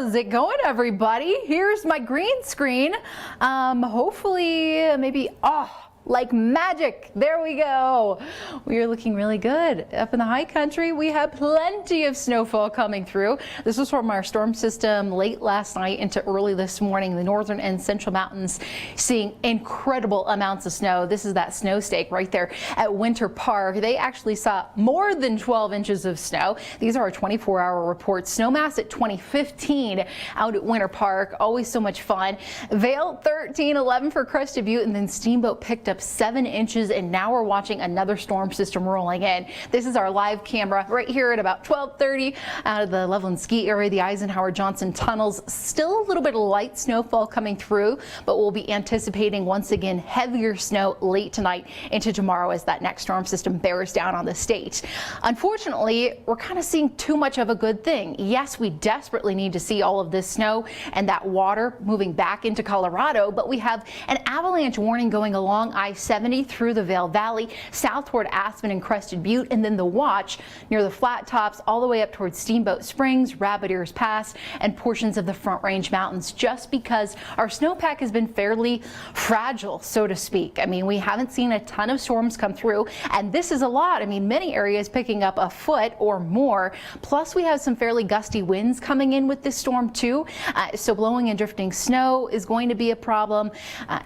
How's it going, everybody? Here's my green screen. Hopefully, maybe, like magic. There we go. We are looking really good. Up in the high country, we have plenty of snowfall coming through. This was from our storm system late last night into early this morning. The northern and central mountains seeing incredible amounts of snow. This is that snow stake right there at Winter Park. They actually saw more than 12 inches of snow. These are our 24-hour reports. Snow mass at 2015 out at Winter Park. Always so much fun. Vail 13, 11 for Crested Butte, and then Steamboat picked up 7 inches, and now we're watching another storm system rolling in. This is our live camera right here at about 12:30 out of the Loveland Ski area, the Eisenhower Johnson tunnels. Still a little bit of light snowfall coming through, but we'll be anticipating once again heavier snow late tonight into tomorrow as that next storm system bears down on the state. Unfortunately, we're kind of seeing too much of a good thing. Yes, we desperately need to see all of this snow and that water moving back into Colorado, but we have an avalanche warning going along I-70 through the Vail Valley, south toward Aspen and Crested Butte, and then the watch near the flat tops all the way up towards Steamboat Springs, Rabbit Ears Pass, and portions of the Front Range Mountains, just because our snowpack has been fairly fragile, so to speak. I mean, we haven't seen a ton of storms come through, and this is a lot. I mean, many areas picking up a foot or more. Plus, we have some fairly gusty winds coming in with this storm too. So blowing and drifting snow is going to be a problem.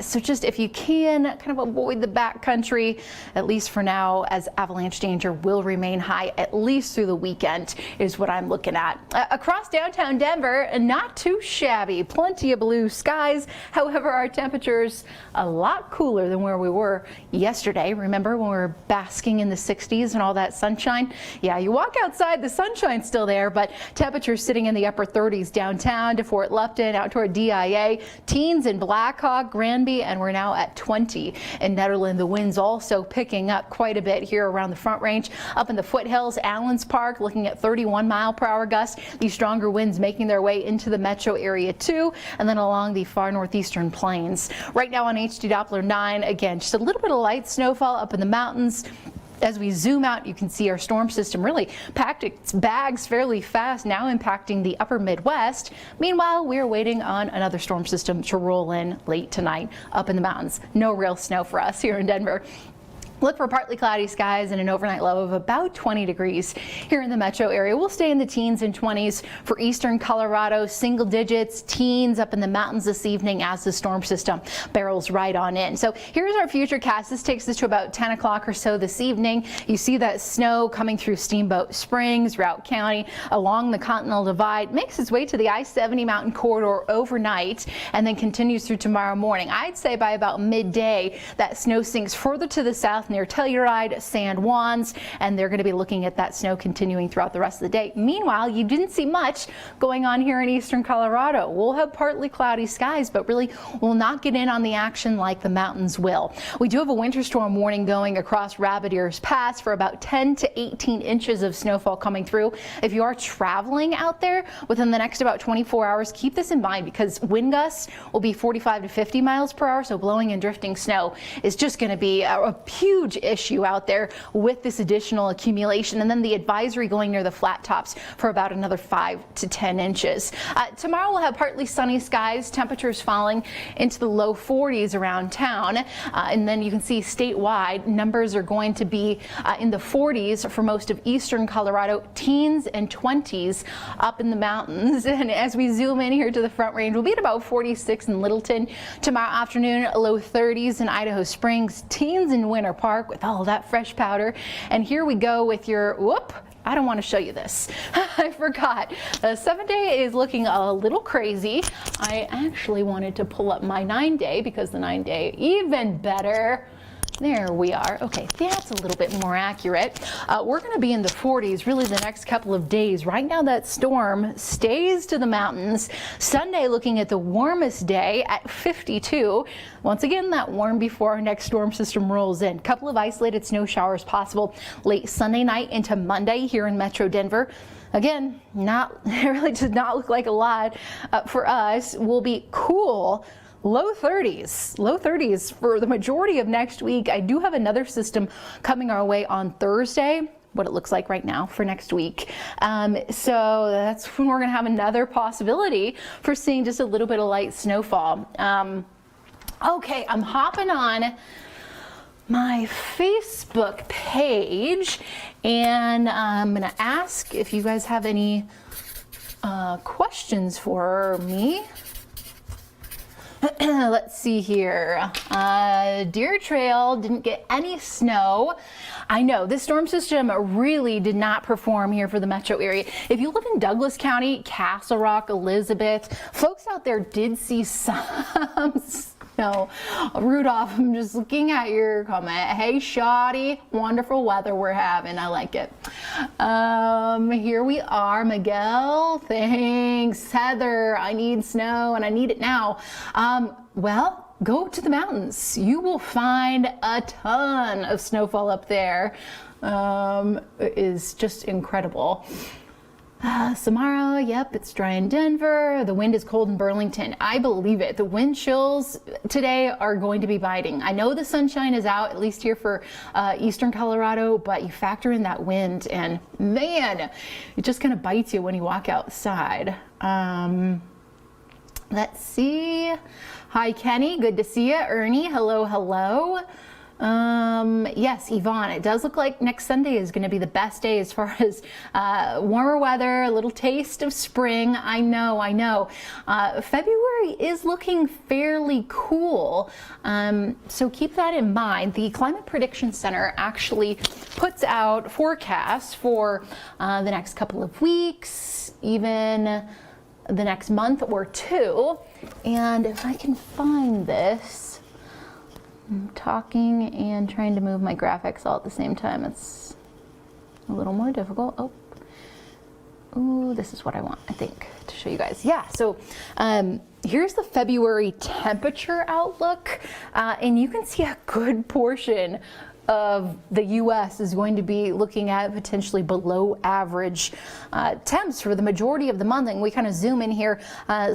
So just if you can kind of avoid the backcountry, at least for now, as avalanche danger will remain high at least through the weekend is what I'm looking at. Across downtown Denver, not too shabby. Plenty of blue skies. However, our temperatures a lot cooler than where we were yesterday. Remember when we were basking in the 60s and all that sunshine? Yeah, you walk outside, the sunshine's still there, but temperatures sitting in the upper 30s downtown to Fort Lupton, out toward DIA, teens in Blackhawk, Granby, and we're now at 20 in Nederland. The winds also picking up quite a bit here around the Front Range. Up in the foothills, Allens Park looking at 31-mile-per-hour gusts. These stronger winds making their way into the metro area too, and then along the far northeastern plains. Right now on HD Doppler 9, again, just a little bit of light snowfall up in the mountains. As we zoom out, you can see our storm system really packed its bags fairly fast, now impacting the upper Midwest. Meanwhile, we're waiting on another storm system to roll in late tonight up in the mountains. No real snow for us here in Denver. Look for partly cloudy skies and an overnight low of about 20 degrees here in the metro area. We'll stay in the teens and 20s for eastern Colorado, single digits, teens up in the mountains this evening as the storm system barrels right on in. So here's our futurecast. This takes us to about 10 o'clock or so this evening. You see that snow coming through Steamboat Springs, Routt County, along the Continental Divide, makes its way to the I-70 mountain corridor overnight and then continues through tomorrow morning. I'd say by about midday that snow sinks further to the south near Telluride, San Juans, and they're going to be looking at that snow continuing throughout the rest of the day. Meanwhile, you didn't see much going on here in eastern Colorado. We'll have partly cloudy skies, but really will not get in on the action like the mountains will. We do have a winter storm warning going across Rabbit Ears Pass for about 10 to 18 inches of snowfall coming through. If you are traveling out there within the next about 24 hours, keep this in mind because wind gusts will be 45 to 50 miles per hour, so blowing and drifting snow is just going to be a huge issue out there with this additional accumulation, and then the advisory going near the flat tops for about another 5 to 10 inches. Tomorrow we'll have partly sunny skies, temperatures falling into the low 40s around town, and then you can see statewide numbers are going to be in the 40s for most of eastern Colorado, teens and 20s up in the mountains. And as we zoom in here to the Front Range, we'll be at about 46 in Littleton tomorrow afternoon, low 30s in Idaho Springs, teens in Winter Park with all that fresh powder. And here we go with your, whoop, I don't want to show you this. I forgot. The 7-day is looking a little crazy. I actually wanted to pull up my 9-day because the 9-day even better. There we are. Okay, that's a little bit more accurate. We're going to be in the 40s really the next couple of days. Right now that storm stays to the mountains. Sunday looking at the warmest day at 52. Once again, that warm before our next storm system rolls in. Couple of isolated snow showers possible late Sunday night into Monday here in Metro Denver. Again, it really does not look like a lot for us. We'll be cool. Low 30s for the majority of next week. I do have another system coming our way on Thursday. what it looks like right now for next week. So that's when we're gonna have another possibility for seeing just a little bit of light snowfall. Okay, I'm hopping on my Facebook page, and I'm gonna ask if you guys have any questions for me. Let's see here. Deer Trail didn't get any snow. I know this storm system really did not perform here for the metro area. If you live in Douglas County, Castle Rock, Elizabeth, folks out there did see some snow. Rudolph, I'm just looking at your comment. Hey, shoddy, wonderful weather we're having. I like it. Here we are, Miguel. Thanks, Heather. I need snow and I need it now. Well, go to the mountains. You will find a ton of snowfall up there. It is just incredible. Samara, yep, it's dry in Denver. The wind is cold in Burlington. I believe it. The wind chills today are going to be biting. I know the sunshine is out, at least here for eastern Colorado, but you factor in that wind and man, it just kind of bites you when you walk outside. Let's see. Hi, Kenny. Good to see you. Ernie, hello, hello. Yes, Yvonne, it does look like next Sunday is going to be the best day as far as warmer weather, a little taste of spring. I know. February is looking fairly cool, so keep that in mind. The Climate Prediction Center actually puts out forecasts for the next couple of weeks, even the next month or two. And if I can find this, I'm talking and trying to move my graphics all at the same time. It's a little more difficult. Oh, this is what I want, I think, to show you guys. Yeah, so here's the February temperature outlook, and you can see a good portion of the U.S. is going to be looking at potentially below average temps for the majority of the month. And we kind of zoom in here.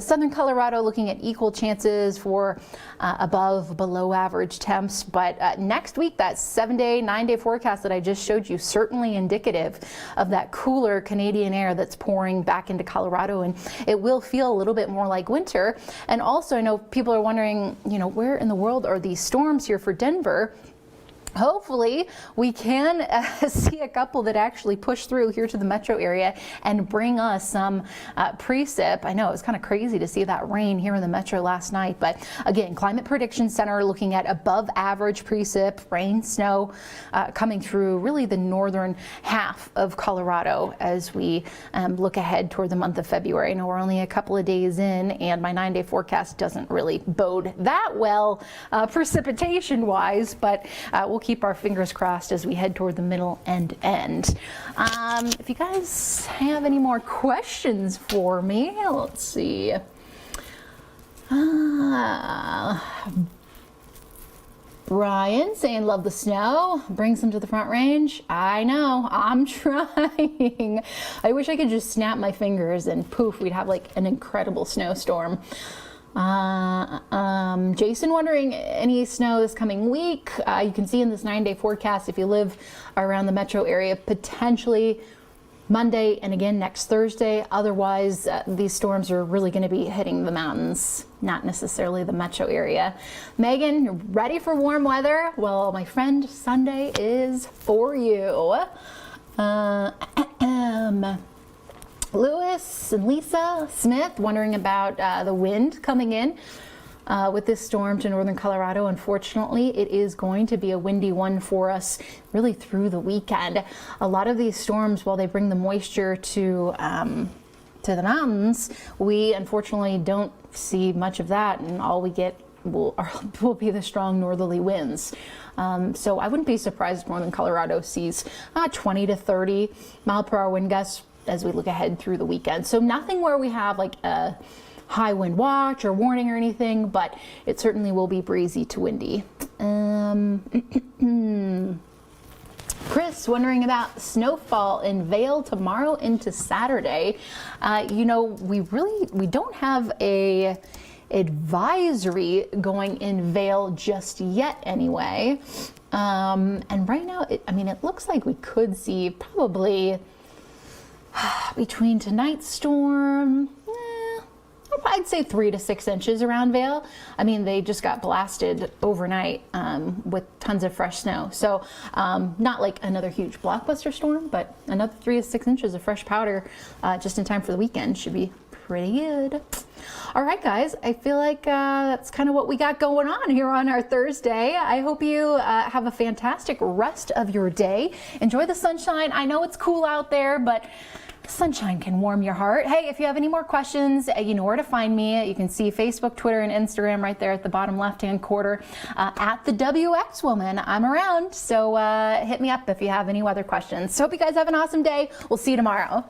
Southern Colorado looking at equal chances for above, below average temps. But next week, that 7-day, 9-day forecast that I just showed you, certainly indicative of that cooler Canadian air that's pouring back into Colorado. And it will feel a little bit more like winter. And also, I know people are wondering, you know, where in the world are these storms here for Denver? Hopefully we can see a couple that actually push through here to the metro area and bring us some precip. I know it's kind of crazy to see that rain here in the metro last night, but again, Climate Prediction Center looking at above average precip, rain, snow coming through really the northern half of Colorado as we look ahead toward the month of February. I know we're only a couple of days in and my 9-day forecast doesn't really bode that well precipitation wise, but we'll keep our fingers crossed as we head toward the middle and end. If you guys have any more questions for me, let's see. Ryan saying love the snow, brings them to the Front Range. I know, I'm trying. I wish I could just snap my fingers and poof, we'd have like an incredible snowstorm. Jason wondering any snow this coming week. You can see in this 9-day forecast, if you live around the metro area, potentially Monday and again next Thursday. Otherwise, these storms are really going to be hitting the mountains, not necessarily the metro area. Megan, you're ready for warm weather? Well, my friend, Sunday is for you. Lewis and Lisa Smith wondering about the wind coming in with this storm to northern Colorado. Unfortunately, it is going to be a windy one for us really through the weekend. A lot of these storms, while they bring the moisture to the mountains, we unfortunately don't see much of that, and all we get will be the strong northerly winds. So I wouldn't be surprised if northern Colorado sees 20 to 30 mile per hour wind gusts as we look ahead through the weekend. So nothing where we have like a high wind watch or warning or anything, but it certainly will be breezy to windy. Chris wondering about snowfall in Vail tomorrow into Saturday. You know, we don't have a advisory going in Vail just yet anyway. And right now, I mean, it looks like we could see probably between tonight's storm, I'd say 3 to 6 inches around Vail. I mean, they just got blasted overnight with tons of fresh snow. So not like another huge blockbuster storm, but another 3 to 6 inches of fresh powder just in time for the weekend should be pretty good. All right, guys, I feel like that's kind of what we got going on here on our Thursday. I hope you have a fantastic rest of your day. Enjoy the sunshine. I know it's cool out there, but sunshine can warm your heart. Hey, if you have any more questions, you know where to find me. You can see Facebook, Twitter, and Instagram right there at the bottom left-hand corner at the WX Woman. I'm around, so hit me up if you have any weather questions. So hope you guys have an awesome day. We'll see you tomorrow.